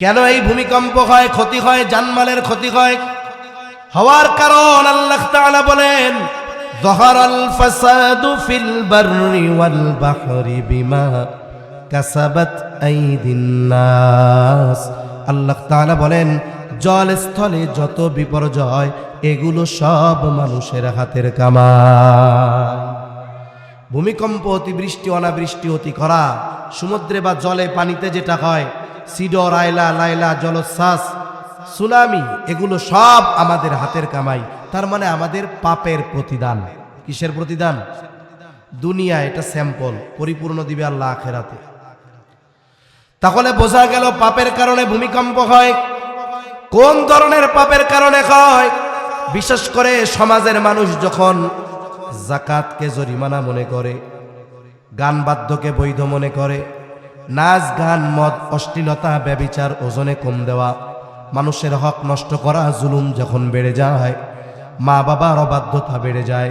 কেন এই ভূমিকম্প হয়, ক্ষতি হয়, জানমালের ক্ষতি হয়? হওয়ার কারণ আল্লাহ তাআলা বলেন, যাহারাল ফাসাদু ফিল বাররি ওয়াল বাহরি বিমা কাসাবাত আইদিন নাস। আল্লাহ তাআলা বলেন, জল স্থলে যত বিপর্যয়, এগুলো সব মানুষের হাতের কামাই। ভূমিকম্প, অতিবৃষ্টি, অনাবৃষ্টি, অতি খরা, সমুদ্রে বা জলে পানিতে যেটা হয়, সিডর, আইলা, লাইলা, জলোচ্ছ্বাস, সুনামি, এগুলো সব আমাদের হাতের কামাই। তার মানে আমাদের পাপের প্রতিদান। কিসের প্রতিদান? দুনিয়া এটা স্যাম্পল, পরিপূর্ণ দিবে আল্লাহ আখেরাতে। তাহলে বোঝা গেল পাপের কারণে ভূমিকম্প হয়। কোন ধরনের পাপের কারণে হয়? বিশেষ করে সমাজের মানুষ যখন যাকাতকে জরিমানা মনে করে, গান বাদ্যকে বৈধ মনে করে, নাচ গান, মদ, অশ্লীলতা, ব্যভিচার, ওজনে কম দেওয়া, মানুষের হক নষ্ট করা, জুলুম যখন বেড়ে যায়, মা বাবার অবাধ্যতা বেড়ে যায়,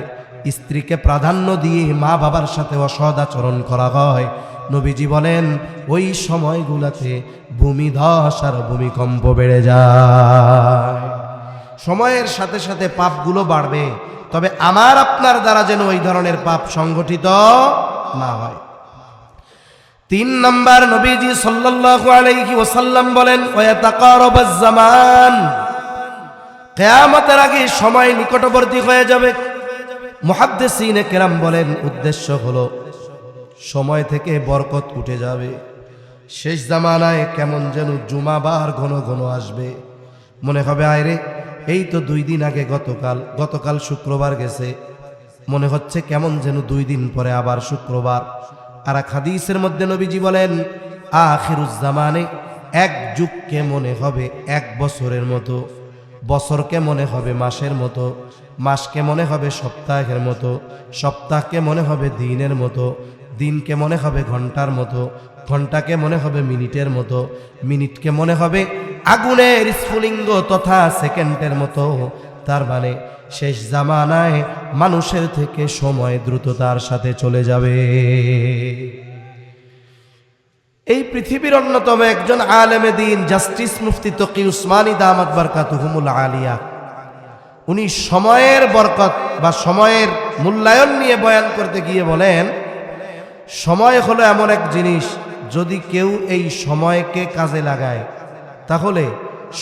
স্ত্রীকে প্রাধান্য দিয়ে মা বাবার সাথে অসদাচরণ করা হয়, নবীজি বলেন ওই সময়গুলোতে ভূমিধস আর ভূমিকম্প বেড়ে যায়। সময়ের সাথে সাথে পাপগুলো বাড়বে, তবে আমার আপনার দ্বারা যেন ওই ধরনের পাপ সংগঠিত না হয়। 3 নাম্বার, নবীজি সাল্লাল্লাহু আলাইহি ওয়াসাল্লাম বলেন, ওয়াতাকারাবাজ জামান, কিয়ামতের আগে সময় নিকটবর্তী হয়ে যাবে। মুহাদ্দিসিনে কেরাম বলেন, উদ্দেশ্য হলো সময় থেকে বরকত উঠে যাবে। শেষ জামানায় কেমন যেন জুমাবার ঘন ঘন আসবে, মনে হবে আয়রে এই তো 2 দিন আগে গতকাল শুক্রবার গেছে, মনে হচ্ছে কেমন যেন 2 দিন পরে আবার শুক্রবার। আর এক হাদিসের মধ্যে নবীজি বলেন, আখিরুজ জামানে এক যুগকে মনে হবে 1 বছরের মতো, বছরকে মনে হবে মাসের মতো, মাসকে মনে হবে সপ্তাহের মতো, সপ্তাহকে মনে হবে দিনের মতো, দিনকে মনে হবে ঘন্টার মতো, ঘন্টাকে মনে হবে মিনিটের মতো, মিনিটকে মনে হবে আগুনের স্ফুলিঙ্গ তথা সেকেন্ডের মতো। তার মানে শেষ জামানায় মানুষের থেকে সময় দ্রুততার সাথে চলে যাবে। এই পৃথিবীর অন্যতম একজন আলেমে দ্বীন জাস্টিস মুফতি তকি উসমানী দামাত বারকাতুহুমুল আলিয়া, উনি সময়ের বরকত বা সময়ের মূল্যায়ন নিয়ে বয়ান করতে গিয়ে বলেন, সময় হলো এমন এক জিনিস, যদি কেউ এই সময়কে কাজে লাগায় তাহলে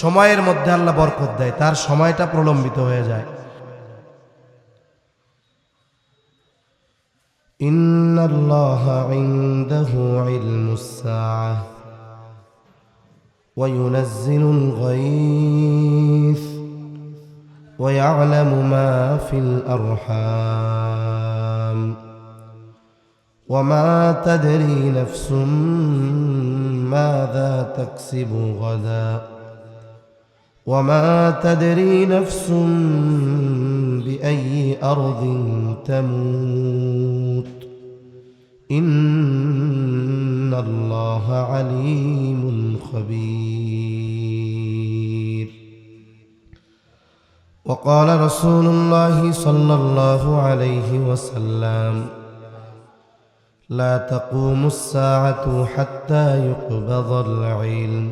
সময়ের মধ্যে আল্লাহ বরকত দেয়, তার সময়টা প্রলম্বিত হয়ে যায়। ইন্নাল্লাহা ইনদাহু ইলমুস সাআহ ওয়া ইউনাজ্জিলুল গায়থ ওয়া ইয়া'লামু মা ফিল আরহাম ওয়া মা তাদরি নাফসুম মাযা তাকসিবু গাদা وما تدري نفس بأي أرض تموت إن الله عليم خبير. وقال رسول الله صلى الله عليه وسلم لا تقوم الساعة حتى يقبض العلم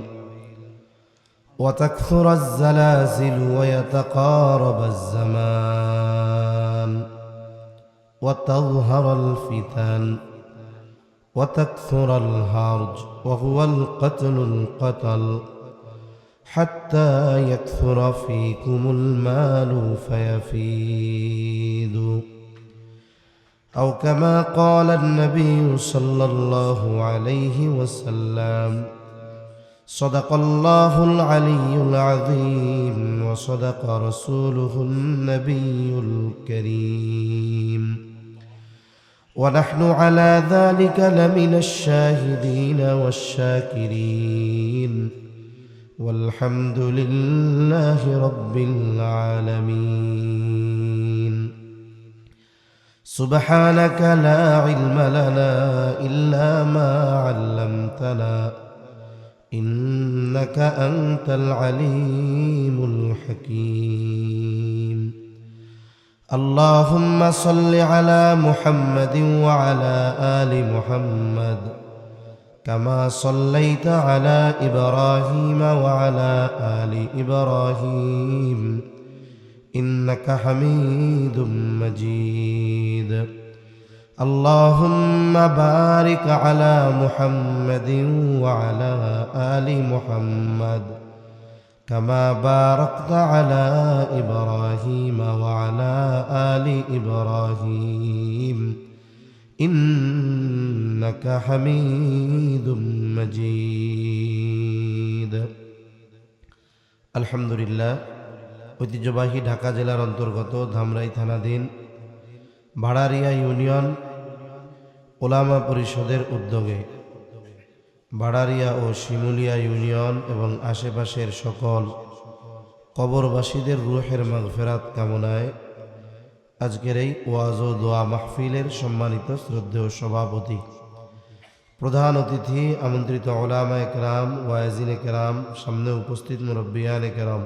وتكثر الزلازل ويتقارب الزمان وتظهر الفتن وتكثر الهرج وهو القتل حتى يكثر فيكم المال فيفيد أو كما قال النبي صلى الله عليه وسلم صدق الله العلي العظيم وصدق رسوله النبي الكريم ونحن على ذلك لمن الشاهدين والشاكرين والحمد لله رب العالمين. سبحانك لا علم لنا إلا ما علمتنا إنك أنت العليم الحكيم. اللهم صل على محمد وعلى آل محمد كما صليت على إبراهيم وعلى آل إبراهيم إنك حميد مجيد اللهم بارك على محمد وعلى آل محمد كما باركت على إبراهيم وعلى آل إبراهيم إنك حميد مجيد الحمد لله ঐতিহ্যবাহী ঢাকা জেলার অন্তর্গত ধামরাই থানাধীন ভাড়ারিয়া ইউনিয়ন ওলামা পরিষদের উদ্যোগে ভাড়ারিয়া ও শিমুলিয়া ইউনিয়ন এবং আশেপাশের সকল কবরবাসীদের রূহের মাগফিরাত কামনায় আজকের এই ওয়াজ ও দোয়া মাহফিলের সম্মানিত শ্রদ্ধেয় সভাপতি, প্রধান অতিথি, আমন্ত্রিত উলামায়ে কেরাম, ওয়াইজিনে কেরাম, সামনে উপস্থিত মুরব্বিয়ানে কেরাম,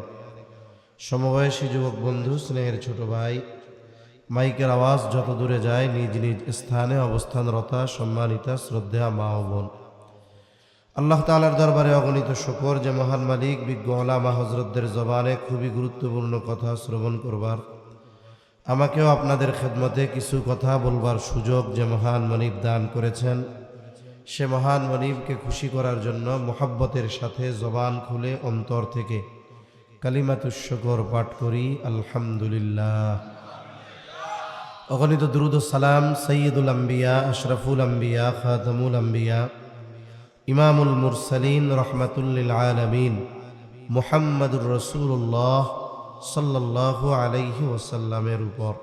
সমবয়সী যুবক বন্ধু, স্নেহের ছোট ভাই, মাইকের আওয়াজ যত দূরে যায় নিজ নিজ স্থানে অবস্থানরতা সম্মানিতা শ্রদ্ধেয়া মা ও বোন, আল্লাহ তাআলার দরবারে অগণিত শুকর যে মহান মালিক বিজ্ঞ উলামা হযরতদের জবানে খুবই গুরুত্বপূর্ণ কথা শ্রবণ করবার, আমাকেও আপনাদের খেদমতে কিছু কথা বলবার সুযোগ যে মহান মনিব দান করেছেন, সে মহান মনিবকে খুশি করার জন্য মোহাব্বতের সাথে জবান খুলে অন্তর থেকে কালিমাতুশ শুকর পাঠ করি আলহামদুলিল্লাহ। অগণিত দুরূদ ও সালাম সাইয়্যিদুল আম্বিয়া, আশরাফুল আম্বিয়া, খাতামুল আম্বিয়া, ইমামুল মুরসালিন, রহমাতুল লিল আলামিন মুহাম্মাদুর রাসূলুল্লাহ সাল্লাল্লাহু আলাইহি ওয়াসাল্লামের উপর।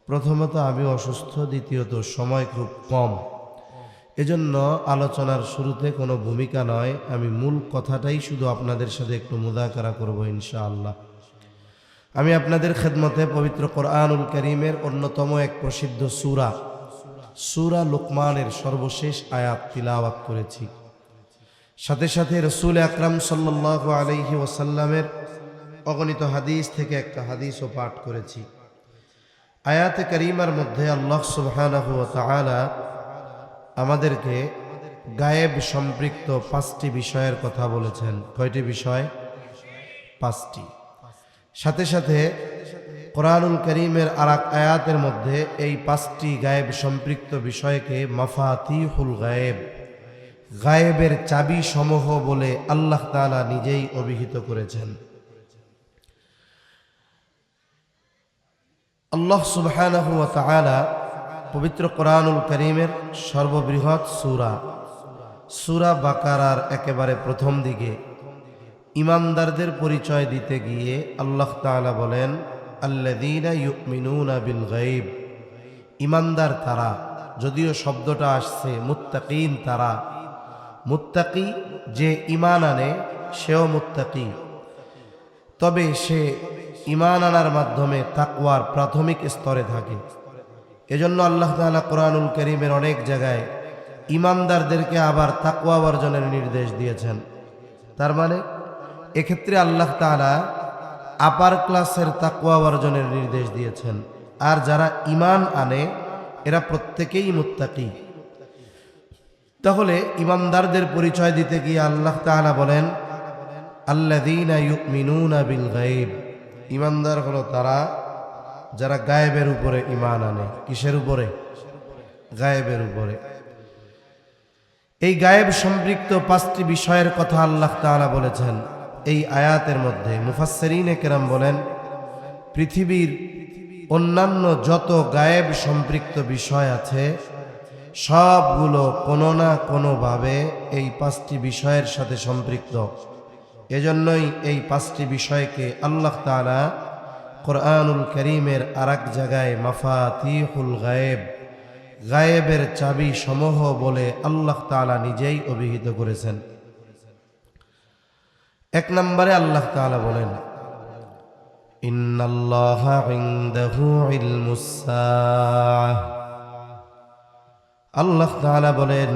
প্রথমত আমি অসুস্থ, দ্বিতীয়ত সময় খুব কম, এজন্য আলোচনার শুরুতে কোনো ভূমিকা নয়, আমি মূল কথাটাই শুধু আপনাদের সাথে একটু মুযাকারা করব ইনশাআল্লাহ। আমি আপনাদের খেদমতে পবিত্র কোরআনুল কারীমের অন্যতম এক প্রসিদ্ধ সূরা লুকমানের সর্বশেষ আয়াত তিলাওয়াত করেছি। সাথে সাথে রাসূল আকরাম সাল্লাল্লাহু আলাইহি ওয়াসাল্লামের অগণিত হাদিস থেকে একটা হাদিসও পাঠ করেছি। আয়াতে কারীমার মধ্যে আল্লাহ সুবহানাহু ওয়া তাআলা আমাদেরকে গায়েব সম্পৃক্ত 5টি বিষয়ের কথা বলেছেন। কয়টি বিষয়? 5টি। সাথে সাথে কোরআনুল কারীমের আরেক আয়াতের মধ্যে এই 5টি গায়েব সম্পৃক্ত বিষয়কে মাফাতিহুল গায়েব, গায়েবের চাবি সমূহ বলে আল্লাহ তাআলা নিজেই অভিহিত করেছেন। আল্লাহ সুবহানাহু ওয়া তাআলা পবিত্র কোরআনুল কারীমের সর্ববৃহৎ সূরা বাকারার একেবারে প্রথম দিকে ঈমানদারদের পরিচয় দিতে গিয়ে আল্লাহ তাআলা বলেন, আল্লাযীনা ইউমিনুনা বিল গায়ব, ঈমানদার তারা, যদিও শব্দটা আসছে মুত্তাকিন তারা। মুত্তাকি যে ঈমান আনে সেও মুত্তাকি, তবে সে ঈমান আনার মাধ্যমে তাকওয়ার প্রাথমিক স্তরে থাকে। এজন্য আল্লাহ তাআলা কোরআনুল কারীমের অনেক জায়গায় ঈমানদারদেরকে আবার তাকওয়া অর্জনের নির্দেশ দিয়েছেন। তার মানে এক্ষেত্রে আল্লাহ তাআলা আপার ক্লাসের তাকওয়া অর্জনের নির্দেশ দিয়েছেন, আর যারা ঈমান আনে এরা প্রত্যেকেই মুত্তাকি। তাহলে ঈমানদারদের পরিচয় দিতে গিয়ে আল্লাহ তাআলা বলেন, আল্লাযীনা ইউমিনুনা বিল গায়ব, ঈমানদার হলো তারা যারা গায়েবের উপরে ঈমান আনে। কিসের উপরে? গায়েবের উপরে। এই গায়েব সম্পৃক্ত 5টি বিষয়ের কথা আল্লাহ তাআলা বলেছেন এই আয়াতের মধ্যে। মুফাসসিরিনে কেরাম বলেন, পৃথিবীর অন্যান্য যত গায়েব সম্পৃক্ত বিষয় আছে সবগুলো কোনো না কোনোভাবে এই 5টি বিষয়ের সাথে সম্পৃক্ত। এজন্যই এই 5টি বিষয়কে আল্লাহ তাআলা কোরআনুল কারীমের আরেক জায়গায় মাফাতিহুল গায়েব, গায়েবের চাবি সমূহ বলে আল্লাহ তাআলা নিজেই অভিহিত করেছেন। 1 নম্বরে আল্লাহ তাআলা বলেন, ইন্নাল্লাহা ইনদাহু ইলমুস সাআহ, আল্লাহ তাআলা বলেন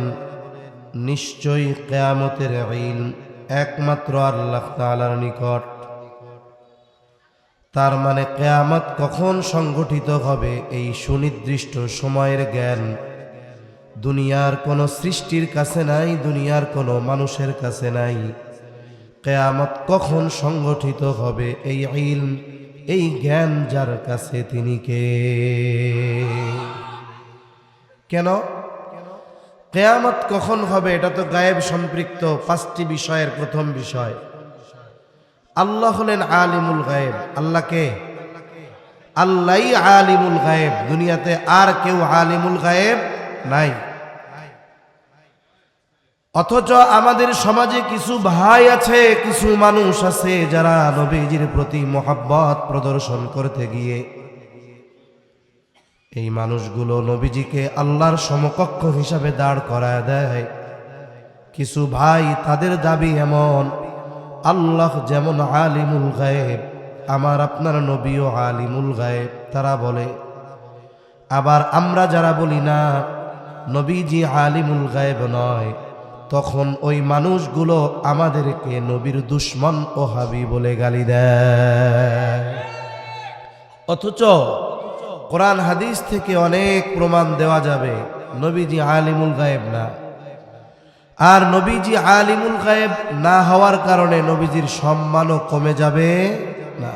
নিশ্চয়ই কিয়ামতের ইলম একমাত্র আল্লাহ তাআলার নিকট। তার মানে কিয়ামত কখন সংঘটিত হবে এই সুনির্দিষ্ট সময়ের জ্ঞান দুনিয়ার কোনো সৃষ্টির কাছে নাই, দুনিয়ার কোনো মানুষের কাছে নাই। কিয়ামত কখন সংগঠিত হবে এই ইলম, এই জ্ঞান যার কাছে তিনি কে? কেন কিয়ামত কখন হবে? এটা তো গায়েব সম্পৃক্ত 5টি বিষয়ের প্রথম বিষয়। আল্লাহ হলেন আলিমুল গায়েব। আল্লাহকে আল্লাহই আলিমুল গায়েব, দুনিয়াতে আর কেউ আলিমুল গায়েব নাই। অথচ আমাদের সমাজে কিছু ভাই আছে, কিছু মানুষ আছে যারা নবীজির প্রতি মহব্বত প্রদর্শন করতে গিয়ে এই মানুষগুলো নবীজিকে আল্লাহর সমকক্ষ হিসাবে দাঁড় করায় দেয়। কিছু ভাই তাদের দাবি এমন, আল্লাহ যেমন আলিমুল গায়েব, আমার আপনার নবীও আলিমুল গায়েব তারা বলে। আবার আমরা যারা বলি না নবীজি আলিমুল গায়েব নয়, তখন ওই মানুষগুলো আমাদেরকে নবীর দুশ্মন ও হাবি বলে গালি দেয়। অথচ কোরআন হাদিস থেকে অনেক প্রমাণ দেওয়া যাবে নবীজি আলিমুল গায়েব না। আর নবীজি আলিমুল গায়েব না হওয়ার কারণে নবীজির সম্মানও কমে যাবে না।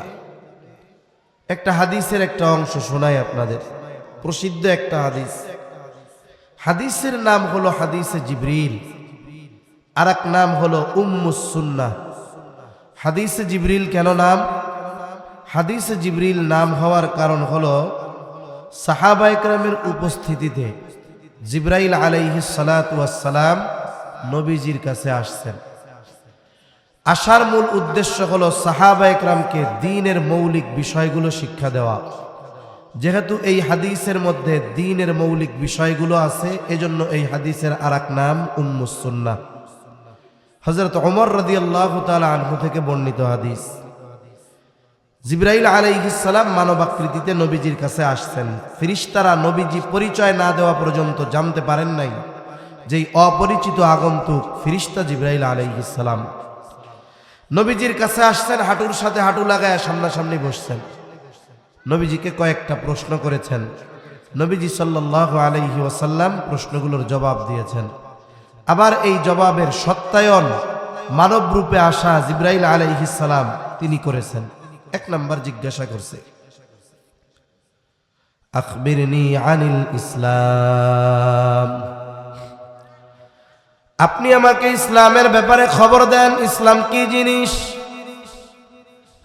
একটা হাদিসের একটা অংশ শোনাই আপনাদের, প্রসিদ্ধ একটা হাদিস। হাদিসের নাম হলো হাদিসে জিবরিল, আর এক নাম হলো উম্মুস সুন্নাহ। হাদিসে জিবরিল কেন নাম? হাদিসে জিবরিল নাম হওয়ার কারণ হলো সাহাবায়ে কেরামের উপস্থিতিতে জিবরাইল আলাইহিস সালাতু ওয়াস সালাম নবীজির কাছে আসছেন। আসার মূল উদ্দেশ্য হলো সাহাবায়ে কেরামকে দ্বীনের মৌলিক বিষয়গুলো শিক্ষা দেওয়া। যেহেতু এই হাদিসের মধ্যে দ্বীনের মৌলিক বিষয়গুলো আছে, এজন্য এই হাদিসের আরেক নাম উম্মুস সুন্নাহ। হযরত ওমর রাদিয়াল্লাহু তাআলা আনহু থেকে বর্ণিত হাদিস। জিবরাইল আলাইহিস সালাম মানবাকৃতিতে নবীজির কাছে আসছেন। ফেরেশতারা নবীজি পরিচয় না দেওয়া পর্যন্ত জানতে পারেন নাই যেই অপরিচিত আগন্তুক ফেরেশতা জিবরাইল আলাইহিস সালাম। নবীজির কাছে আসছেন, হাঁটুর সাথে হাঁটু লাগায় সামনাসামনি বসছেন। নবীজিকে কয়েকটা প্রশ্ন করেছেন। নবীজি সাল্লাল্লাহু আলাইহি ওয়াসাল্লাম প্রশ্নগুলোর জবাব দিয়েছেন। আবার এই জবাবের সত্যায়ন মানব রূপে আসা জিবরাইল আলাইহিস সালাম তিনি করেছেন। এক নাম্বার জিজ্ঞাসা করছে, আখবিরনি আনিল ইসলাম, আপনি আমাকে ইসলামের ব্যাপারে খবর দেন, ইসলাম কি জিনিস?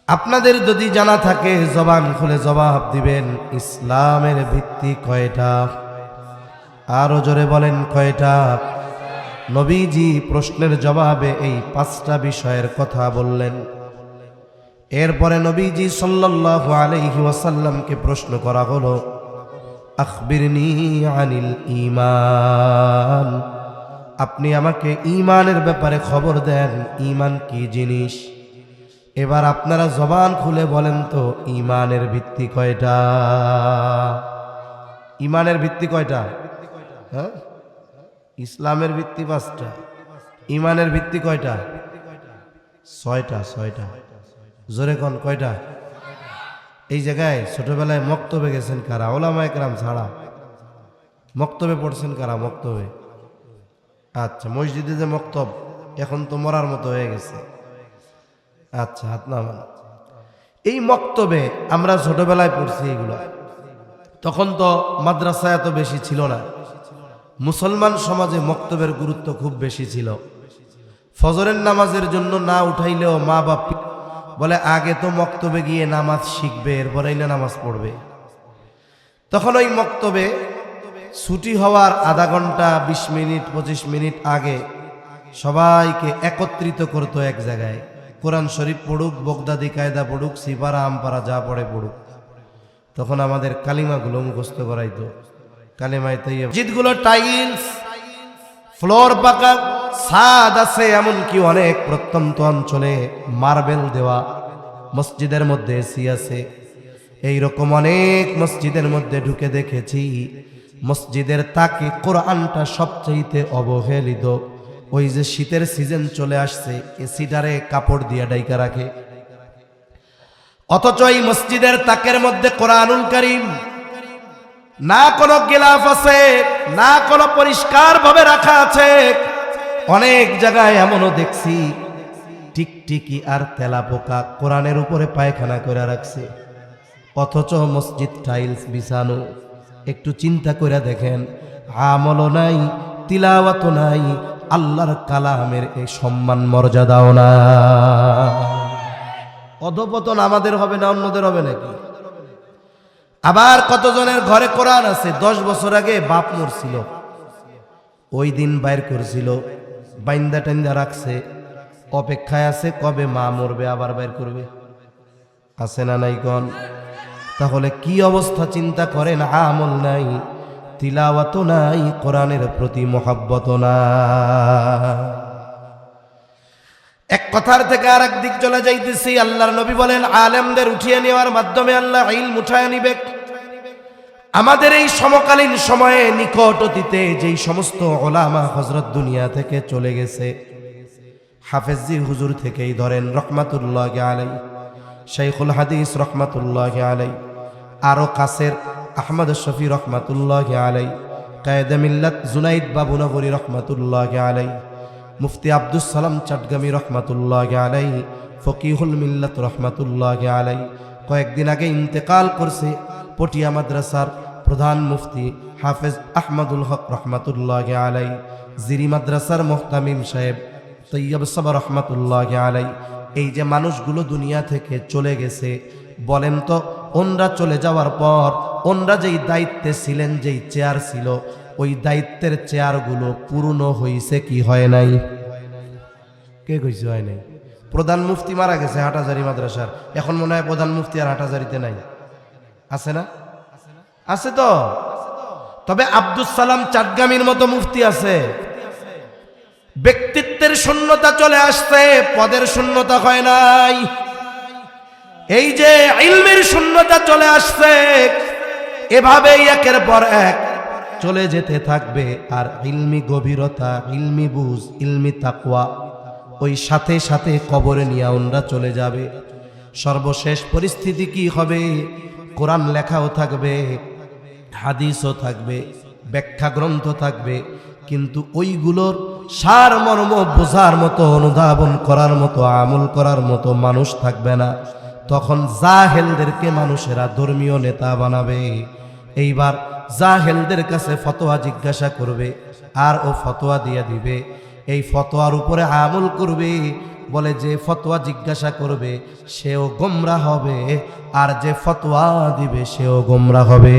আপনাদের যদি জানা থাকে জবান খুলে জবাব দিবেন, ইসলামের ভিত্তি কয়টা? আরো জোরে বলেন কয়টা? নবীজি প্রশ্নের জবাবে এই 5টা বিষয়ের কথা বললেন। এরপরে নবীজি সাল্লাল্লাহু আলাইহি ওয়াসাল্লামকে প্রশ্ন করা হলো, আখবিরনি আনিল ঈমান, আপনি আমাকে ঈমানের ব্যাপারে খবর দেন, ঈমান কি জিনিস? এবার আপনারা জবান খুলে বলেন তো, ঈমানের ভিত্তি কয়টা? ঈমানের ভিত্তি কয়টা? হ্যাঁ, ইসলামের ভিত্তি 5টা, ঈমানের ভিত্তি কয়টা? 6টা। 6টা। জোরে কোন কয়টা? এই জায়গায় ছোটবেলায় মক্তবে গেছেন কারা? ওলামায়ে কেরাম ছাড়া মক্তবে পড়ছেন কারা? মক্তবে, আচ্ছা। মসজিদে যে মক্তব এখন তো মরার মতো হয়ে গেছে। আচ্ছা, হাত নামান। এই মক্তবে আমরা ছোটবেলায় পড়ছি এগুলো। তখন তো মাদ্রাসা এত বেশি ছিল না। মুসলমান সমাজে মক্তবের গুরুত্ব খুব বেশি ছিল। ফজরের নামাজের জন্য না উঠাইলেও মা বাপ বলে আগে তো মক্তবে গিয়ে নামাজ শিখবে, এরপরেই না নামাজ পড়বে। তখন ওই মক্তবে ছুটি হওয়ার আধা ঘন্টা 20 মিনিট 25 মিনিট আগে সবাইকে একত্রিত করতো এক জায়গায়। কোরআন শরীফ পড়ুক, বগদাদি কায়দা পড়ুক, সিপারা আমপারা যা পড়ে পড়ুক। তখন আমাদের কালিমাগুলো মুখস্থ করাইতো। কালিমায় তাইয়্যিবা, মসজিদগুলো টাইলস, ফ্লোর পাকা, ছাদ আছে, এমনকি অনেক প্রত্যন্ত অঞ্চলে মার্বেল দেওয়া। মসজিদের মধ্যে এসি আছে। এইরকম অনেক মসজিদের মধ্যে ঢুকে দেখেছি মসজিদের তাকে কোরআনটা সবচাইতে অবহেলিত। ওই যে শীতের সিজন চলে আসছে, এসিটারে কাপড় দিয়ে ডাইকা রাখে। অথচ এই মসজিদের তাকের মধ্যে কোরআনুল কারীম না কোনো গিলাফ আছে, না কোনো পরিষ্কার ভাবে রাখা আছে। অনেক জায়গায় এমনও দেখছি টিকটিকি আর তেলাপোকা কোরআনের উপরে পায়খানা করে রাখছে, অথচ মসজিদ টাইলস বিছানো। একটু চিন্তা করে দেখেন, আমলও নাই, তিলাওয়াতও নাই, আল্লাহর কালামের এই সম্মান মর্যাদাও না। অধপতন আমাদের হবে না অন্যদের হবে নাকি? আবার কতজনের ঘরে কোরআন আছে, 10 বছর আগে বাপ মরছিল, ওই দিন বাইর করছিল, বাইন্দা টাইন্দা রাখছে, অপেক্ষায় আছে কবে মা মরবে আবার বাইর করবে। আছে না নাই কোন? তাহলে কি অবস্থা চিন্তা করেন, আমল নাই, তিলাওয়াত নাই, কোরআনের প্রতি মহব্বত না। এক কথার থেকে আর এক দিক চলে যাইতেছি। আল্লাহর নবী বলেন, আলেমদের উঠিয়ে নেওয়ার মাধ্যমে আল্লাহ ইলম উঠায় নিবে। আমাদের এই সমকালীন সময়ে নিকট অতীতে যেই সমস্ত ওলামা হযরত দুনিয়া থেকে চলে গেছে, হাফেজি হুজুর থেকেই ধরেন রহমাতুল্লাহি আলাইহি, শাইখুল হাদিস রহমাতুল্লাহি আলাইহি, আরো কাসের আহমদ শফি রহমাতুল্লাহি আলাইহি, কায়েদে মিল্লাত জুনাইদ বাবুনগরী রহমাতুল্লাহি আলাইহি, মুফতি আব্দুস সালাম চটগামী রহমাতুল্লাহি আলাইহি, ফকিহুল মিল্লাত রহমাতুল্লাহি আলাইহি। কয়েকদিন আগে ইন্তেকাল করছে পটিয়া মাদ্রাসার প্রধান মুফতি হাফেজ আহমদুল হক রহমাতুল্লাহি আলাইহি, জিরি মাদ্রাসার মুহতামিম সাহেব তৈয়ব সাবা রহমাতুল্লাহি আলাইহি। এই যে মানুষগুলো দুনিয়া থেকে চলে গেছে, বলেন তো ওনরা চলে যাওয়ার পর ওনরা যেই দায়িত্বে ছিলেন, যেই চেয়ার ছিল, ওই দায়িত্বের চেয়ারগুলো পূর্ণ হইছে কি হয় নাই? কে কইছে হয় নাই? প্রধান মুফতি মারা গেছে হাটহাজারী মাদ্রাসার, এখন মনে হয় প্রধান মুফতি আর হাটহাজারীতে নাই। আছে না? আছে তো। তবে আব্দুস সালাম চাটগামীর মতো মুফতি আছে। ব্যক্তিত্বের শূন্যতা চলে আসছে, পদের শূন্যতা হয় নাই। এই যে ইলমের শূন্যতা চলে আসছে, এভাবেই একের পর এক চলে যেতে থাকবে। আর ইলমি গভীরতা, ইলমি বুঝ, ইলমি তাকওয়া ওই সাথে সাথে কবরে নিয়ে ওনরা চলে যাবে। সর্বশেষ পরিস্থিতি কি হবে? কোরআন লেখাও থাকবে, হাদিসও থাকবে, ব্যাখ্যা গ্রন্থ থাকবে, কিন্তু ওইগুলোর সার মর্ম বোঝার মতো, অনুধাবন করার মতো, আমল করার মতো মানুষ থাকবে না। তখন জাহেলদেরকে মানুষেরা ধর্মীয় নেতা বানাবে। এইবার জাহেলদের কাছে ফতোয়া জিজ্ঞাসা করবে, আর ও ফতোয়া দিয়ে দিবে। এই ফতোয়ার উপরে আমল করবে। বলে যে ফতোয়া জিজ্ঞাসা করবে সেও গোমরাহ হবে, আর যে ফতোয়া দিবে সেও গোমরাহ হবে।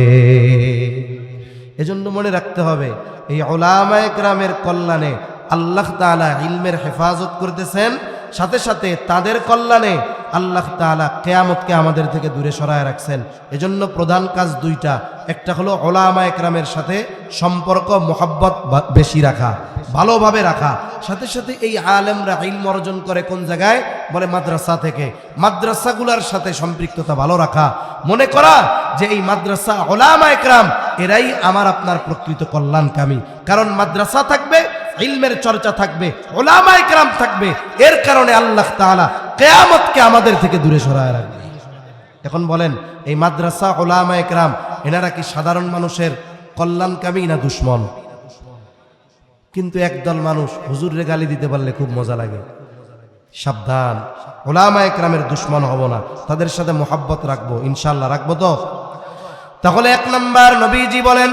এজন্য মনে রাখতে হবে, এই উলামায়ে কেরামের কল্যাণে আল্লাহ তাআলা ইলমের হেফাজত করতেছেন, সাথে সাথে তাদের কল্যাণে আল্লাহ তাআলা কিয়ামতকে আমাদের থেকে দূরে সরায় রাখছেন। এজন্য প্রধান কাজ দুইটা, একটা হলো উলামায়ে কেরামের সাথে সম্পর্ক, মোহাব্বত বেশি রাখা, ভালোভাবে রাখা। সাথে সাথে এই আলেমরা ইলম অর্জন করে কোন জায়গায়? বলে মাদ্রাসা থেকে। মাদ্রাসাগুলোর সাথে সম্পৃক্ততা ভালো রাখা, মনে করা যে এই মাদ্রাসা উলামায়ে কেরাম এরাই আমার আপনার প্রকৃত কল্যাণকামী। কারণ মাদ্রাসা থাকবে, ইলমের চর্চা থাকবে, উলামায়ে কেরাম থাকবে, এর কারণে আল্লাহ তাআলা কিয়ামতকে আমাদের থেকে দূরে সরায় রাখবে। এখন বলেন, এই মাদ্রাসা উলামায়ে কেরাম এনারা কি সাধারণ মানুষের কল্যাণকামী না দুশ্মন? কিন্তু একদল মানুষ হুজুরে গালি দিতে পারলে খুব মজা লাগে। সাবধান, উলামায়ে কেরামের দুশ্মন হব না, তাদের সাথে মোহাব্বত রাখবো, ইনশাআল্লাহ রাখবো তো। তাহলে এক নাম্বার, নবীজি বলেন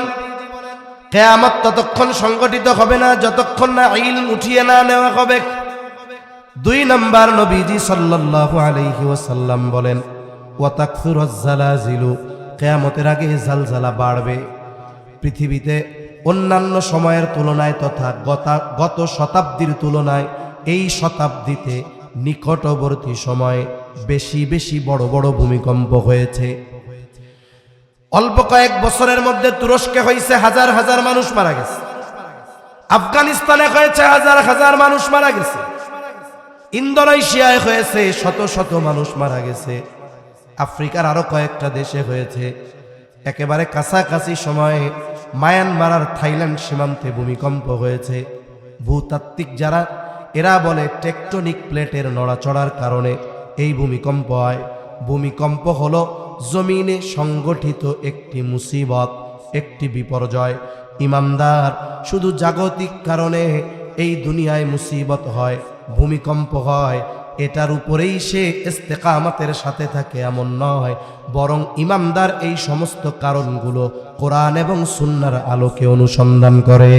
কিয়ামত ততক্ষণ সংগঠিত হবে না যতক্ষণ না ইলম উঠিয়ে না নেওয়া হবে। 2 নাম্বার, নবীজি সাল্লাল্লাহু আলাইহি ওয়াসাল্লাম বলেন ওয়া তাকসুরুজ জালাজিলু, কিয়ামতের আগে জালজালা বাড়বে। পৃথিবীতে অন্যান্য সময়ের তুলনায় তথা গত শতাব্দীর তুলনায় এই শতাব্দীতে নিকটবর্তী সময়ে বেশি বেশি বড় বড় ভূমিকম্প হয়েছে। অল্প কয়েক বছরের মধ্যে তুরস্কে হয়েছে হাজার হাজার মানুষ মারা গেছে, আফগানিস্তানে হয়েছে হাজার হাজার মানুষ মারা গেছে, ইন্দোনেশিয়ায় হয়েছে শত শত মানুষ মারা গেছে, আফ্রিকার আরো কয়েকটা দেশে হয়েছে। একেবারে কাছাকাছি সময়ে মায়ানমার আর থাইল্যান্ড সীমান্তে ভূমিকম্প হয়েছে। ভূতাত্ত্বিক যারা, এরা বলে টেকটনিক প্লেটের নড়াচড়ার কারণে এই ভূমিকম্প হয়। ভূমিকম্প হলো জমিনে সংগঠিত একটি মুসিবত, একটি বিপর্যয়। ইমানদার শুধু জাগতিক কারণে এই দুনিয়ায় মুসিবত হয়, ভূমিকম্প হয়, এটার উপরেই সে ইস্তেকামতের সাথে থাকে এমন নয়, বরং ইমানদার এই সমস্ত কারণগুলো কোরআন এবং সুন্নাহর আলোকে অনুসন্ধান করে।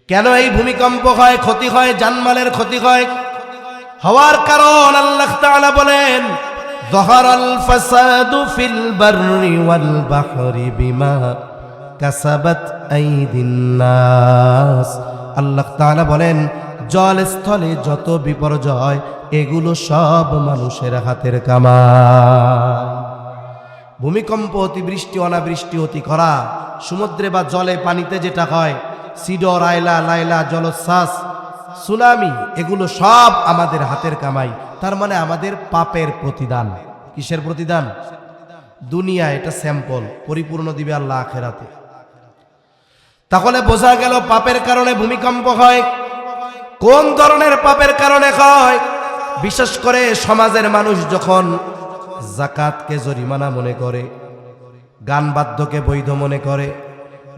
কেন এই ভূমিকম্প হয়, ক্ষতি হয়, জানমালের ক্ষতি হয়? হওয়ার কারণ আল্লাহ তাআলা বলেন, যাহারাল ফাসাদু ফিল বাররি ওয়াল বাহরি বিমা কাসাবাত আইদিন নাস। আল্লাহ তাআলা বলেন, জল স্থলে যত বিপর্যয়, এগুলো সব মানুষের হাতের কামাই। ভূমিকম্প, অতিবৃষ্টি, অনাবৃষ্টি, অতি খরা, সমুদ্রে বা জলে পানিতে যেটা হয়, সিডর, আইলা, লাইলা, জলোচ্ছ্বাস, সুনামি, এগুলো সব আমাদের হাতের কামাই। তার মানে আমাদের পাপের প্রতিদান। কিসের প্রতিদান? দুনিয়া এটা স্যাম্পল, পরিপূর্ণ দিবে আল্লাহ আখিরাতে। তাহলে বোঝা গেল পাপের কারণে ভূমিকম্প হয়। কোন ধরনের পাপের কারণে হয়? বিশেষ করে সমাজের মানুষ যখন যাকাতকে জরিমানা মনে করে, গান বাদ্যকে বৈধ মনে করে,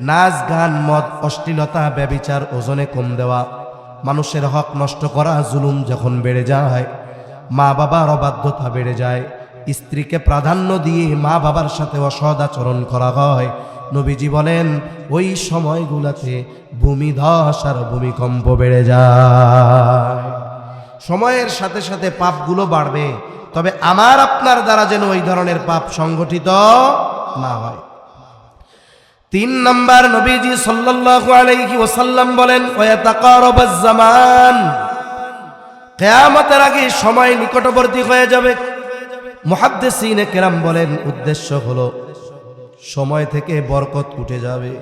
নাচ গান, মদ, অশ্লীলতা, ব্যভিচার ওজনে কম দেওয়া, মানুষের হক নষ্ট করা, জুলুম যখন বেড়ে যায়, মা বাবার অবাধ্যতা বেড়ে যায়, স্ত্রীকে প্রাধান্য দিয়ে মা বাবার সাথে অসৎ আচরণ করা হয়, নবীজি বলেন ওই সময়গুলোতে ভূমিধস আর ভূমিকম্প বেড়ে যায়। সময়ের সাথে সাথে পাপগুলো বাড়বে, তবে আমার আপনার দ্বারা যেন ওই ধরনের পাপ সংগঠিত না হয়। 3 নাম্বার, নবীজি সাল্লাল্লাহু আলাইহি ওয়াসাল্লাম বলেন, ওয়াতাকারাবাজ জামান, কিয়ামতের আগে সময় নিকটবর্তী হয়ে যাবে। মুহাদ্দিসিনে কেরাম বলেন, উদ্দেশ্য হলো সময় থেকে বরকত উঠে যাবে।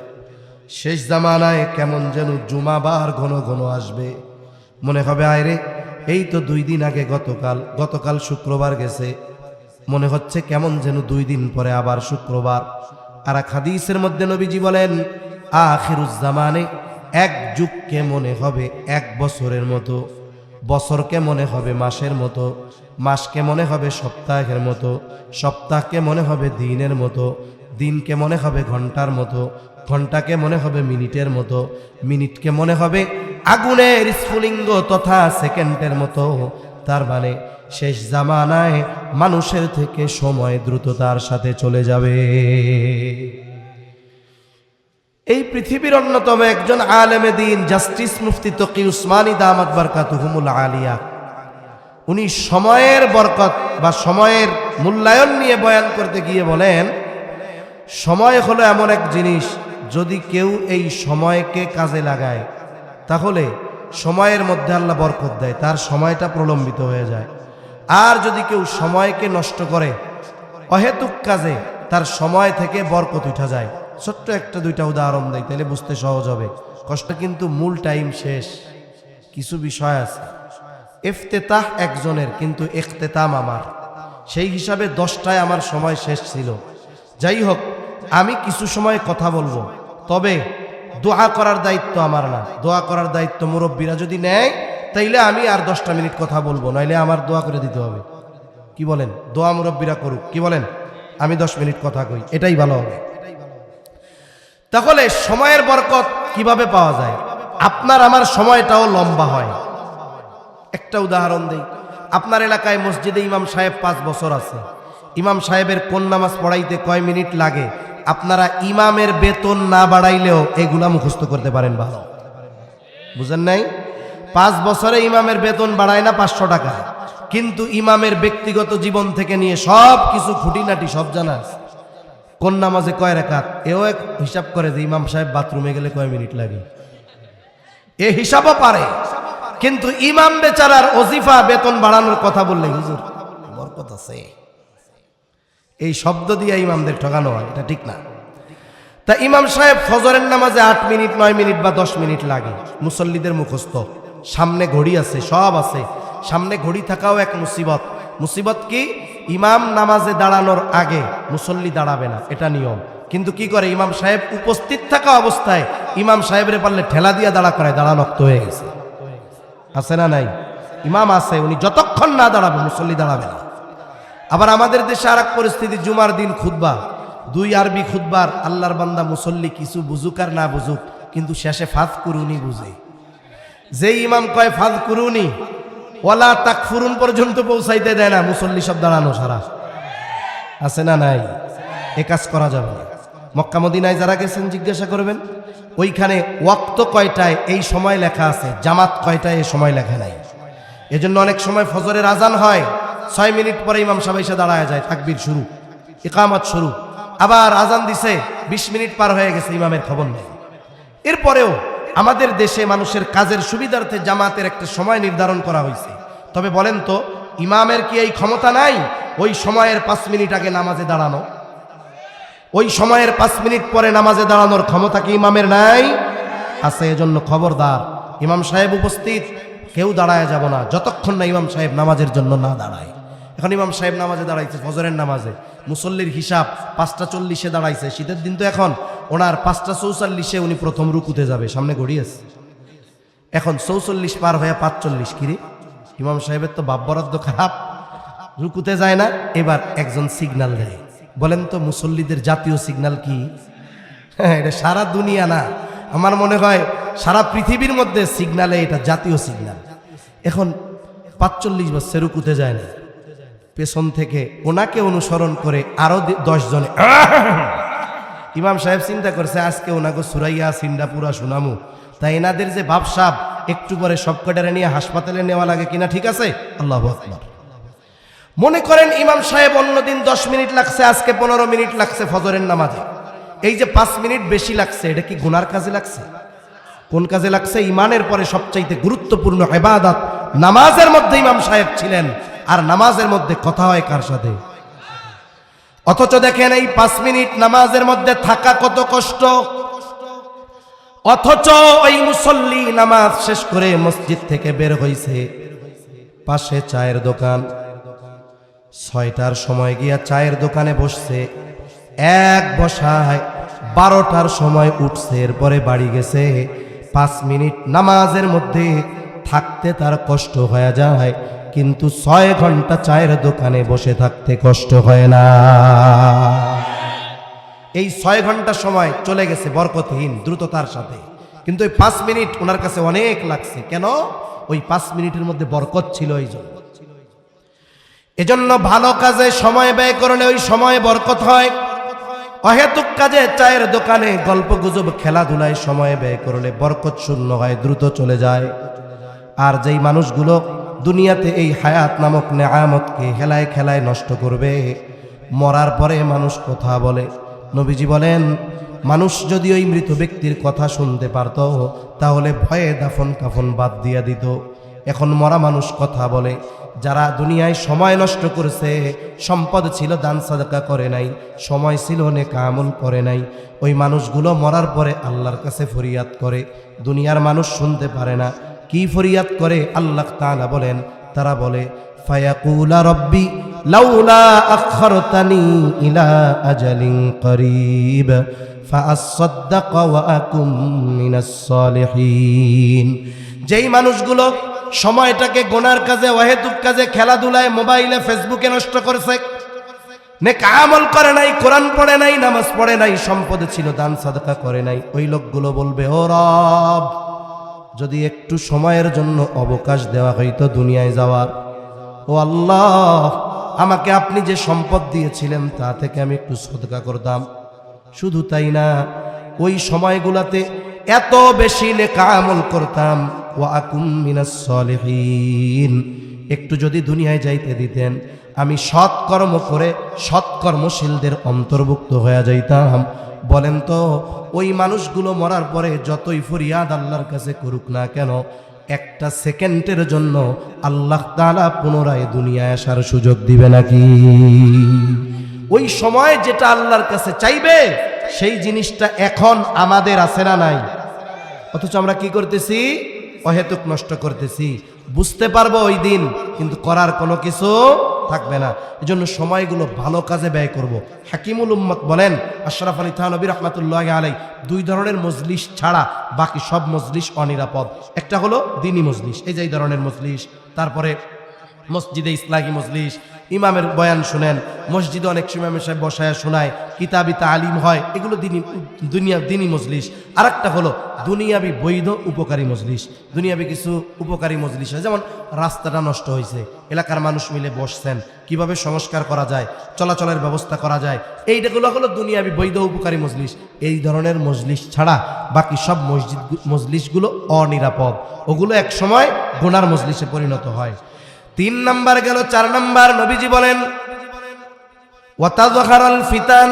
শেষ জামানায় কেমন যেন জুমাবার ঘন ঘন আসবে, মনে হবে আয়রে এই তো 2 দিন আগে গতকাল শুক্রবার গেছে, মনে হচ্ছে কেমন যেন 2 দিন পরে আবার শুক্রবার। আর এক হাদিসের মধ্যে নবীজি বলেন, আখিরুজ জামানে এক যুগকে মনে হবে 1 বছরের মতো, বছরকে মনে হবে মাসের মতো, মাসকে মনে হবে সপ্তাহের মতো, সপ্তাহকে মনে হবে দিনের মতো, দিনকে মনে হবে ঘন্টার মতো, ঘন্টাকে মনে হবে মিনিটের মতো, মিনিটকে মনে হবে আগুনের স্ফুলিঙ্গ তথা সেকেন্ডের মতো। তার মানে শেষ জামানায় মানুষের থেকে সময় দ্রুততার সাথে চলে যাবে। এই পৃথিবীর অন্যতম একজন আলেমে দ্বীন জাস্টিস মুফতি তকি উসমানী দামাত বারকাতুহুমুল আলিয়া, উনি সময়ের বরকত বা সময়ের মূল্যায়ন নিয়ে বয়ান করতে গিয়ে বলেন, সময় হলো এমন এক জিনিস, যদি কেউ এই সময়কে কাজে লাগায় তাহলে সময়ের মধ্যে আল্লাহ বরকত দেয়, তার সময়টা প্রলম্বিত হয়ে যায়। আর যদি কেউ সময়কে নষ্ট করে অহেতুক কাজে, তার সময় থেকে বরকত উঠা যায়। ছোট্ট 1-2টা উদাহরণ দেয়, তাহলে বুঝতে সহজ হবে। কষ্ট কিন্তু মূল টাইম শেষ, কিছু বিষয় আছে। ইফতেতাহ একজনের, কিন্তু ইখতেতাম আমার, সেই হিসাবে 10টায় আমার সময় শেষ ছিল। যাই হোক, আমি কিছু সময় কথা বলবো, তবে দোয়া করার দায়িত্ব আমার না, দোয়া করার দায়িত্ব মুরব্বীরা যদি নেয় তাইলে আমি আর 10টা মিনিট কথা বলবো, নইলে আমার দোয়া করে দিতে হবে। কি বলেন? দোয়া মুরব্বীরা করুক, কি বলেন? আমি 10 মিনিট কথা কই, এটাই ভালো হবে। তাহলে সময়ের বরকত কিভাবে পাওয়া যায়? আপনার আমার সময়টাও লম্বা হয়। একটা উদাহরণ দেই, আপনার এলাকায় মসজিদে ইমাম সাহেব 5 বছর আছে, ইমাম সাহেবের কোন নামাজ পড়াইতে কয় মিনিট লাগে, আপনারা ইমামের বেতন না বাড়াইলেও এগুলা মুখস্থ করতে পারেন ভালো। বুঝেন নাই? 5 বছরে ইমামের বেতন বাড়ায় না 500 টাকা, কিন্তু ইমামের ব্যক্তিগত জীবন থেকে নিয়ে সব কিছু খুঁটিনাটি সব জানা আছে। কোন নামাজে কয় রাকাত, এও এক হিসাব করে যে ইমাম সাহেব বাথরুমে গেলে কয় মিনিট লাগে, এ হিসাবও পারে। কিন্তু ইমাম বেচারার ওজিফা বেতন বাড়ানোর কথা বললে হুজুর বরকত আছে, এই শব্দ দিয়ে ইমামদের ঠকানো হয়, এটা ঠিক না। তা ইমাম সাহেব ফজরের নামাজে 8 মিনিট, 9 মিনিট বা 10 মিনিট লাগে, মুসল্লিদের মুখস্থ, সামনে ঘড়ি আছে, সব আছে। সামনে ঘড়ি থাকাও এক মুসিবত। মুসিবত কি? ইমাম নামাজে দাঁড়ানোর আগে মুসল্লি দাঁড়াবে না, এটা নিয়ম। কিন্তু কি করে ইমাম সাহেব উপস্থিত থাকা অবস্থায় ইমাম সাহেবরে পারলে ঠেলা দিয়া দাঁড়া করায়, দাঁড়া নক্ত হয়ে গেছে। আছে না নাই? ইমাম আছে, উনি যতক্ষণ না দাঁড়াবে মুসল্লি দাঁড়াবে না। আবার আমাদের দেশে আর এক পরিস্থিতি, জুমার দিন খুতবা, দুই আরবি খুতবার আল্লাহর বান্দা মুসল্লি কিছু বুঝুক আর না বুঝুক, কিন্তু শেষে ফাযকুরুনি বুঝে। যে ইমাম কয় ফাযকুরুনি ওয়ালা তাকফুরুন পর্যন্ত পৌঁছাইতে দেয় না, মুসল্লি সব দাঁড়ানো সারা। আছে না নাই? এ কাজ করা যাবে না। মক্কা মদিনায় যারা গেছেন জিজ্ঞাসা করবেন, ওইখানে ওয়াক্ত কয়টায় এই সময় লেখা আছে, জামাত কয়টায় এই সময় লেখা নাই। এজন্য অনেক সময় ফজরের আজান হয়, 6 মিনিট পরে ইমাম সাহেব এসে দাঁড়ায় যায়, তাকবীর শুরু, ইকামত শুরু। আবার আজান দিছে, 20 মিনিট পার হয়ে গেছে, ইমামের খবর নেই। এরপরেও আমাদের দেশে মানুষের কাজের সুবিধার্থে জামাতের একটা সময় নির্ধারণ করা হয়েছে। তবে বলেন তো, ইমামের কি এই ক্ষমতা নাই ওই সময়ের 5 মিনিট আগে নামাজে দাঁড়ানো? ওই সময়ের 5 মিনিট পরে নামাজে দাঁড়ানোর ক্ষমতা কি ইমামের নাই? আছে। এজন্য খবরদার, ইমাম সাহেব উপস্থিত, কেউ দাঁড়ায় যাব না যতক্ষণ না ইমাম সাহেব নামাজের জন্য না দাঁড়ায়। এখন ইমাম সাহেব নামাজে দাঁড়াইছে, ফজরের নামাজে, মুসল্লির হিসাব 5:40 দাঁড়াইছে। শীতের দিন তো এখন, ওনার 5:44 উনি প্রথম রুকুতে যাবে, সামনে ঘড়ি আছে। এখন 44 পার হয়ে 5:40, কিরে ইমাম সাহেবের তো বাপ বরাদ্দ খারাপ, রুকুতে যায় না। এবার একজন সিগন্যাল দেয়। বলেন তো মুসল্লিদের জাতীয় সিগন্যাল কি? হ্যাঁ, এটা সারা দুনিয়া না, আমার মনে হয় সারা পৃথিবীর মধ্যে সিগন্যালে এটা জাতীয় সিগন্যাল। এখন 45 বছর রুকুতে যায় না, পেছন থেকে ওনাকে অনুসরণ করে আরো 10 জনে ইমাম সাহেব চিন্তা করছে আজকে ওনাকে সুরাইয়া সিন্ডা পুরা শুনামু, তাই এনাদের যে ভাবসাব একটু পরে সবকটারে নিয়ে হাসপাতালে নেওয়া লাগে কিনা, ঠিক আছে? আল্লাহু আকবার। মনে করেন ইমাম সাহেব অন্যদিন 10 মিনিট লাগছে, আজকে 15 মিনিট লাগছে ফজরের নামাজে। এই যে 5 মিনিট বেশি লাগছে, এটা কি গুনার কাজে লাগছে? কোন কাজে লাগছে? ইমানের পরে সবচাইতে গুরুত্বপূর্ণ ইবাদত নামাজের মধ্যে ইমাম সাহেব ছিলেন, আর নামাজের মধ্যে কথা হয় কার সাথে? অথচ দেখেন এই 5 মিনিট নামাজের মধ্যে থাকা কত কষ্ট। অথচ ওই মুসল্লি নামাজ শেষ করে মসজিদ থেকে বের হইছে, পাশে চায়ের দোকান, 6টার সময় গিয়া চায়ের দোকানে বসছে, এক বসায় 12টার সময় উঠছে, এরপরে বাড়ি গেছে। 5 মিনিট নামাজের মধ্যে থাকতে তার কষ্ট হয়ে যায়, কিন্তু 6 ঘন্টা চায়ের দোকানে বসে থাকতে কষ্ট হয় না। এই 6 ঘন্টা সময় চলে গেছে বরকতহীন দ্রুততার সাথে, কিন্তু ওই 5 মিনিট ওনার কাছে অনেক লাগছে। কেন? ওই 5 মিনিটের মধ্যে বরকত ছিল। এজন্য ভালো কাজে সময় ব্যয় করলে ওই সময় বরকত হয়। অহেতুক কাজে চায়ের দোকানে গল্প গুজব খেলাধুলায় সময় ব্যয় করলে বরকত শূন্য হয়, দ্রুত চলে যায়। আর যেই মানুষগুলো দুনিয়াতে এই হায়াত নামক নেয়ামতকে হেলায় খেলায় নষ্ট করবে, মরার পরে মানুষ কথা বলে। নবীজি বলেন, মানুষ যদি ওই মৃত ব্যক্তির কথা শুনতে পারত তাহলে ভয়ে দাফন কাফন বাদ দিয়া দিত। এখন মরা মানুষ কথা বলে। যারা দুনিয়ায় সময় নষ্ট করেছে, সম্পদ ছিল দান সাদাকা করে নাই, সময় ছিল নেক আমল করে নাই, ওই মানুষগুলো মরার পরে আল্লাহর কাছে ফরিয়াদ করে। দুনিয়ার মানুষ শুনতে পারে না। কি ফরিয়াদ করে? আল্লাহ তাআলা বলেন, তারা বলে ফায়াকুলা রব্বি লাউলা আখরতানি ইলা আজালিন করিব ফাআসাদদাক ওয়া আকুম মিনাস সালিহিন। যেই মানুষগুলো সময়টাকে গোনার কাজে, অহেতুক কাজে, খেলাধুলায়, মোবাইলে, ফেসবুকে নষ্ট করেছে, নেক আমল করে নাই, কোরআন পড়ে নাই, নামাজ পড়ে নাই, সম্পদ ছিল দান সাদাকা করে নাই, ওই লোকগুলো বলবে, ও রব, যদি একটু সময়ের জন্য অবকাশ দেওয়া হইতো দুনিয়ায় যাওয়ার, ও আল্লাহ, আমাকে আপনি যে সম্পদ দিয়েছিলেন তা থেকে আমি একটু সদকা করতাম। শুধু তাই না, ওই সময়গুলাতে এত বেশি নেক আমল করতাম। ওয়া আকুম মিনাস সালিহিন, একটু যদি দুনিয়ায় যাইতে দিতেন আমি সৎকর্ম করে সৎকর্মশীলদের অন্তর্ভুক্ত হয়ে যাইতাম। বলেন তো, ওই মানুষগুলো মরার পরে যতই ফরিয়াদ আল্লাহর কাছে করুক না কেন, একটা সেকেন্ডের জন্য আল্লাহ তাআলা পুনরায় দুনিয়ায় আসার সুযোগ দিবে নাকি? ওই সময় যেটা আল্লাহর কাছে চাইবে সেই জিনিসটা এখন আমাদের আছে না নাই? অথচ আমরা কি করতেছি? অহেতুক নষ্ট করতেছি। বুঝতে পারবো ওই দিন, কিন্তু করার কোনো কিছু থাকবে না। এজন্য সময়গুলো ভালো কাজে ব্যয় করব। হাকিমুল উম্মত বলেন, আশরাফ আলী থানভী রাহমাতুল্লাহি আলাইহি, 2 ধরনের মজলিস ছাড়া বাকি সব মজলিস অনিরাপদ। একটা হলো দ্বীনি মজলিস, এই যে এই ধরনের মজলিস, তারপরে মসজিদে ইসলাহি মজলিস, ইমামের বয়ান শুনেন, মসজিদে অনেক সময় ইমাম সাহেব বসায় শোনায়, কিতাবি তালিম হয়, এগুলো দিনী মজলিস। আর একটা হলো দুনিয়াবি বৈধ উপকারী মজলিস। দুনিয়াবি কিছু উপকারী মজলিস হয়, যেমন রাস্তাটা নষ্ট হয়েছে, এলাকার মানুষ মিলে বসছেন, কিভাবে সংস্কার করা যায়, চলাচলের ব্যবস্থা করা যায়, এইগুলো হলো দুনিয়াবি বৈধ উপকারী মজলিস। এই ধরনের মজলিস ছাড়া বাকি সব মজলিসগুলো অনিরাপদ, ওগুলো এক সময় গুনার মজলিসে পরিণত হয়। 3 নাম্বার গেল। 4 নাম্বার নবীজি বলেন ওয়াতাযহারাল ফিতান,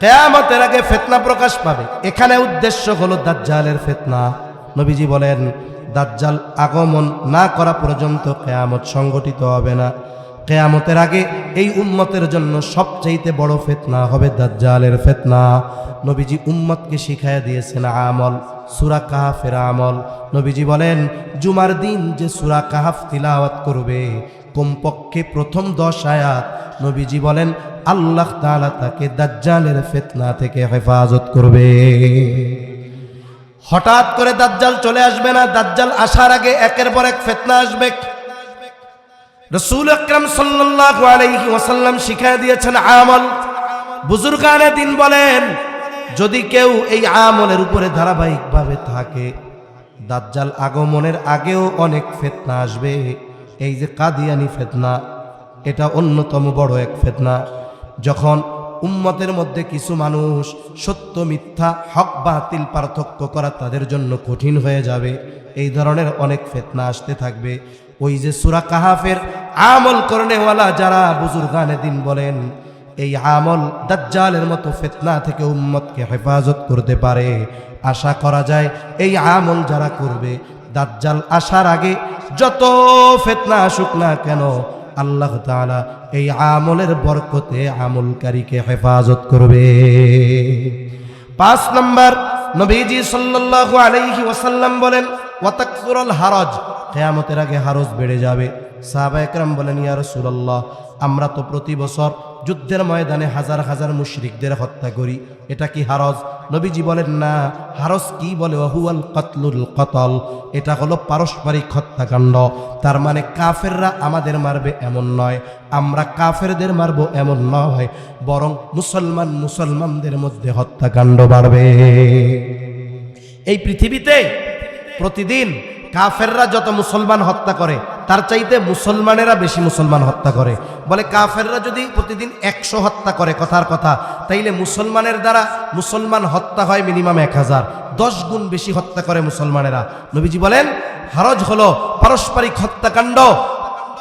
কিয়ামতের আগে ফিতনা প্রকাশ পাবে। এখানে উদ্দেশ্য হলো দাজ্জালের ফিতনা। নবীজি বলেন দাজ্জাল আগমন না করা পর্যন্ত কিয়ামত সংগঠিত হবে না। কিয়ামতের আগে এই উম্মতের জন্য সবচেয়ে বড় ফিতনা হবে দাজ্জালের ফিতনা। নবীজি উম্মতকে শিখায়া দিয়েছেন আমল, সূরা কাহফের আমল। নবীজি বলেন জুমার দিন যে সূরা কাহফ তিলাওয়াত করবে, কমপক্ষে প্রথম 10 আয়াত, নবীজি বলেন আল্লাহ তাআলা তাকে দাজ্জালের ফিতনা থেকে হেফাজত করবে। হঠাৎ করে দাজ্জাল চলে আসবে না, দাজ্জাল আসার আগে একের পর এক ফিতনা আসবে। রাসূল আকরাম সাল্লাল্লাহু আলাইহি ওয়াসাল্লাম শিখিয়ে দিয়েছেন আমল। বুজুর্গানে দিন বলেন যদি কেউ এই আমলের উপরে ধারাবাহিকভাবে থাকে, দাজ্জাল আগমনের আগেও অনেক ফিতনা আসবে। এই যে কাদিয়ানি ফিতনা, এটা অন্যতম বড় এক ফিতনা। যখন উম্মতের মধ্যে কিছু মানুষ সত্য মিথ্যা, হক বাতিল পার্থক্য করা তাদের জন্য কঠিন হয়ে যাবে, এই ধরনের অনেক ফিতনা আসতে থাকবে। ওই যে সূরা কাহফের আমল করনেওয়ালা যারা, বুজুর্গানে দিন বলেন এই আমল দাজ্জালের মতো ফিতনা থেকে উম্মতকে হেফাজত করতে পারে। আশা করা যায় এই আমল যারা করবে, দাজ্জাল আসার আগে যত ফিতনা আসুক না কেন, আল্লাহ তাআলা এই আমলের বরকতে আমলকারীকে হেফাজত করবে। 5 নাম্বার নবীজি সাল্লাল্লাহু আলাইহি ওয়াসাল্লাম বলেন ওয়াতাকসুরুল হারাজ, কিয়ামতের আগে হারজ বেড়ে যাবে। সাহাবায়ে কেরাম বলেন ইয়া রাসূলুল্লাহ, আমরা তো প্রতি বছর যুদ্ধের ময়দানে হাজার হাজার মুশরিকদের হত্যা করি, এটা কি হারজ? নবীজি বলেন না, হারজ কি বলে ওয়াহুয়াল কাতলুল কতল, এটা হলো পারস্পরিক হত্যাকাণ্ড। তার মানে কাফেররা আমাদের মারবে এমন নয়, আমরা কাফেরদের মারবো এমন নয়, বরং মুসলমানদের মধ্যে হত্যাকাণ্ড বাড়বে। এই পৃথিবীতে প্রতিদিন কাফেররা যত মুসলমান হত্যা করে তার চাইতে মুসলমানেরা বেশি মুসলমান হত্যা করে। বলে কাফেররা যদি প্রতিদিন 100 হত্যা করে, কথার কথা, তাইলে মুসলমানের দ্বারা মুসলমান হত্যা হয় মিনিমাম 1000, 10 গুণ বেশি হত্যা করে মুসলমানেরা। নবীজি বলেন হারজ হলো পারস্পরিক হত্যাকাণ্ড।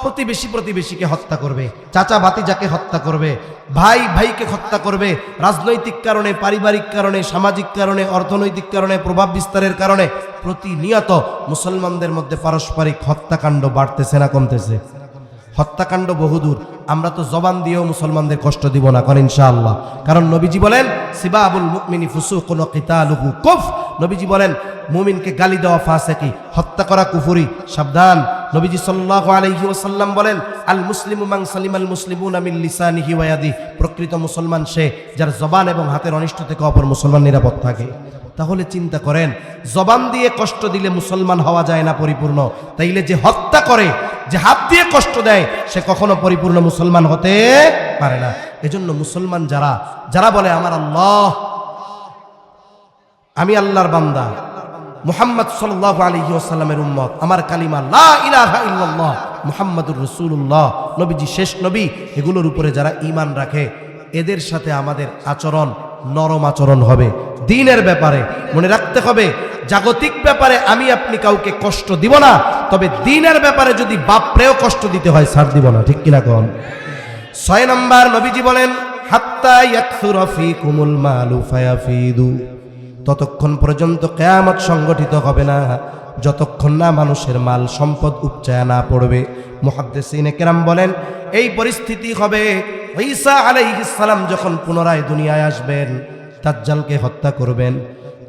প্রতিবেশীকে হত্যা করবে, চাচা ভাতিজাকে হত্যা করবে, ভাই ভাইকে হত্যা করবে, রাজনৈতিক কারণে, পারিবারিক কারণে, সামাজিক কারণে, অর্থনৈতিক কারণে, প্রভাব বিস্তারের কারণে প্রতিনিয়ত মুসলমানদের মধ্যে পারস্পরিক হত্যাকাণ্ড বাড়তেছে না কমতেছে? হত্যাকাণ্ড বহুদূর, আমরা তো জবান দিয়েও মুসলমানদের কষ্ট দিব না, কারণ ইনশাআল্লাহ। কারণ নবীজি বলেন সিবাবুল মুমিনি ফুসুকুন ওয়া কিতালুহু কুফর। নবীজি বলেন মুমিনকে গালি দেওয়া ফাসিকি, হত্যা করা কুফরি, সাবধান। নবীজি সাল্লাল্লাহু আলাইহি ওয়াসাল্লাম বলেন আল মুসলিমু মান সালিমাল মুসলিমুনা মিন লিসানিহি ওয়া ইয়াদিহি, প্রকৃত মুসলমান সে যার জবান এবং হাতের অনিষ্ট থেকে অপর মুসলমান নিরাপদ থাকে। তাহলে চিন্তা করেন, জবান দিয়ে কষ্ট দিলে মুসলমান হওয়া যায় না পরিপূর্ণ, তাইলে যে হত্যা করে, যে হাত দিয়ে কষ্ট দেয়, সে কখনো পরিপূর্ণ মুসলমান হতে পারে না। এজন্য মুসলমান যারা বলে আমার আল্লাহ, আমি আল্লাহর বান্দা, মুহাম্মদ সাল্লাল্লাহু আলাইহি ওয়াসাল্লামের উম্মত, আমার কালিমা লা ইলাহা ইল্লাল্লাহ মুহাম্মাদুর রাসূলুল্লাহ, নবীজি শেষ নবী, এগুলোর উপরে যারা ঈমান রাখে, এদের সাথে আমাদের আচরণ নরম আচরণ হবে। দ্বীনের ব্যাপারে মনে রাখতে হবে, জাগতিক ব্যাপারে আমি আপনি কাউকে কষ্ট দিব না, তবে দ্বীনের ব্যাপারে যদি বাপরেও কষ্ট দিতে হয় ছাড় দিব না, ঠিক কিনা কোন? 6 নাম্বার নবীজি বলেন হাত্তা ইয়াকসুরা ফীকুমুল মালু ফায়াফিদু, ততক্ষণ পর্যন্ত কিয়ামত সংগঠিত হবে না যতক্ষণ না মানুষের মাল সম্পদ উপচায়া না পড়বে। মুহাদ্দিসিনে কেরাম বলেন এই পরিস্থিতি হবে ঈসা আলাইহিস সালাম যখন পুনরায় দুনিয়ায় আসবেন, দাজ্জালকে হত্যা করবেন,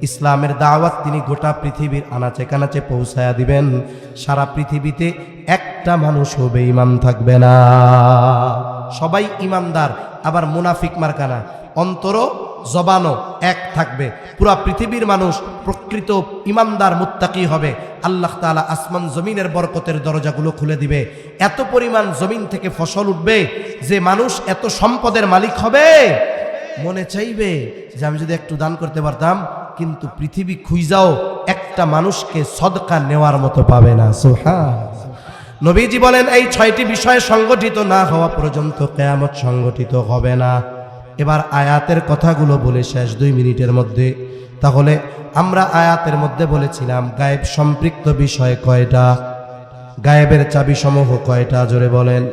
ইসলামের দাওয়াত তিনি গোটা পৃথিবীর আনাচে কানাচে পৌঁছায়া দিবেন। সারা পৃথিবীতে একটা মানুষও বেঈমান থাকবে না, সবাই ইমানদার, আবার মুনাফিক মার্কানা, অন্তরও জবানও এক থাকবে। পুরা পৃথিবীর মানুষ প্রকৃত ইমানদার মুত্তাকি হবে। আল্লাহ তাআলা আসমান জমিনের বরকতের দরজাগুলো খুলে দিবে। এত পরিমাণ জমিন থেকে ফসল উঠবে যে মানুষ এত সম্পদের মালিক হবে, মনে চাইবে যে আমি যদি একটু দান করতে পারতাম, কিন্তু পৃথিবী খুঁজাও একটা মানুষকে সদকা নেওয়ার মতো পাবে না। সুবহানাল্লাহ। নবীজি বলেন এই 6টি বিষয় সংগঠিত না হওয়া পর্যন্ত কিয়ামত সংগঠিত হবে না। এবার আয়াতের কথাগুলো বলে শেষ 2 মিনিটের মধ্যে। তাহলে আমরা আয়াতের মধ্যে বলেছিলাম গায়েব সম্পৃক্ত বিষয় কয়টা, গায়েবের চাবি সমূহ কয়টা, জোরে বলেন।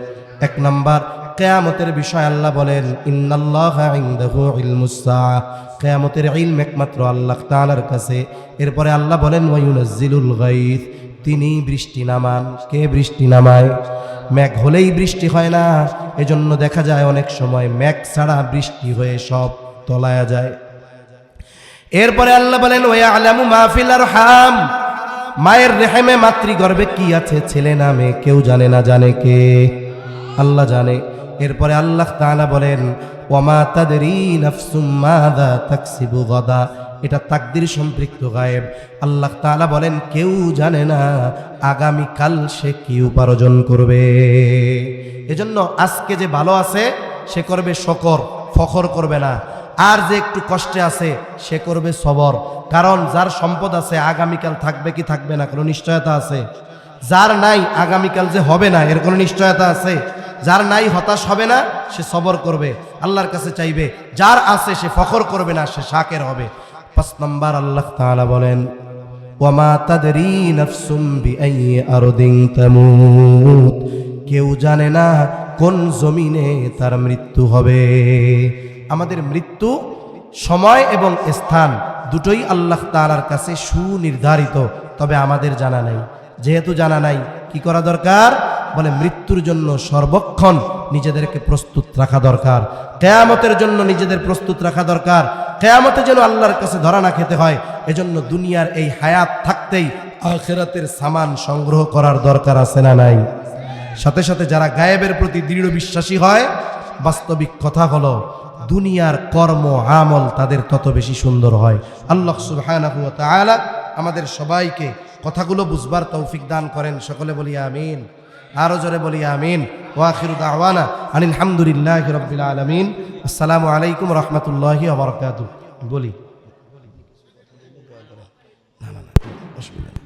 1 নাম্বার কিয়ামতের বিষয় আল্লাহ বলেন ইন্নাল্লাহা ইনদাহু ইলমুস সাআ, কিয়ামতের ইলম একমাত্র আল্লাহ তাআলার কাছে। এরপরে আল্লাহ বলেন ওয়া ইউনাজ্জিলুল গায়থ, তিনি বৃষ্টি নামান। কে বৃষ্টি নামায়? মেঘ হলেই বৃষ্টি হয় না, এজন্য দেখা যায় অনেক সময় মেঘ ছাড়া বৃষ্টি হয়ে সব তলায়া যায়। এরপরে আল্লাহ বলেন ওয়া ইয়ালামু মা ফিল আরহাম, মায়ের রেহেমে মাতৃগর্ভে কি আছে, ছেলে না মেয়ে, কেউ জানে না, জানে কে? আল্লাহ জানে। এরপরে আল্লাহ তাআলা বলেন ওয়ামা তাদরি নাফসুম মাযা তাকসিবু গাদা, এটা তাকদীর সম্পৃক্ত গায়েব। আল্লাহ তাআলা বলেন কেউ জানে না আগামী কাল সে কি উপার্জন করবে। এজন্য আজকে যে ভালো আছে সে করবে শকর, ফখর করবে না। আর যে একটু কষ্টে আছে সে করবে সবর। কারণ যার সম্পদ আছে আগামীকাল থাকবে কি থাকবে না কোনো নিশ্চয়তা আছে। যার নাই আগামীকাল যে হবে না এর কোনো নিশ্চয়তা আছে। যার নাই হতাশ হবে না, সে সবর করবে, আল্লাহর কাছে চাইবে। যার আছে সে ফখর করবে না, সে শাকের হবে। 5 নম্বর আল্লাহ তাআলা বলেন ওয়ামা তাদরি নাফসুম বিআইয়ি আরদিন তামুত, কেউ জানে না কোন জমিনে তার মৃত্যু হবে। আমাদের মৃত্যু সময় এবং স্থান দুটোই আল্লাহ তাআলার কাছে সুনির্ধারিত, তবে আমাদের জানা নাই। যেহেতু জানা নাই কি করা দরকার? বলে মৃত্যুর জন্য সর্বক্ষণ নিজেদেরকে প্রস্তুত রাখা দরকার, কিয়ামতের জন্য নিজেদের প্রস্তুত রাখা দরকার। কিয়ামতে যেন আল্লাহর কাছে ধরা না খেতে হয়, এজন্য দুনিয়ার এই হায়াত থাকতেই আখিরাতের সামান সংগ্রহ করার দরকার আছে না নাই? সাথে সাথে যারা গায়েবের প্রতি দৃঢ় বিশ্বাসী হয়, বাস্তবিক কথা হলো দুনিয়ার কর্ম আমল তাদের তত বেশি সুন্দর হয়। আল্লাহ সুবহানাহু ওয়া তাআলা আমাদের সবাইকে কথাগুলো বুঝবার তৌফিক দান করেন। সকলে বলি আমিন, আরো জোরে বলি আমিন। ওয়া আখিরু দাওয়ানা আনিল হামদুলিল্লাহি রাব্বিল আলামিন। আসসালামু আলাইকুম ওয়া রাহমাতুল্লাহি ওয়া বারাকাতুহু। বলি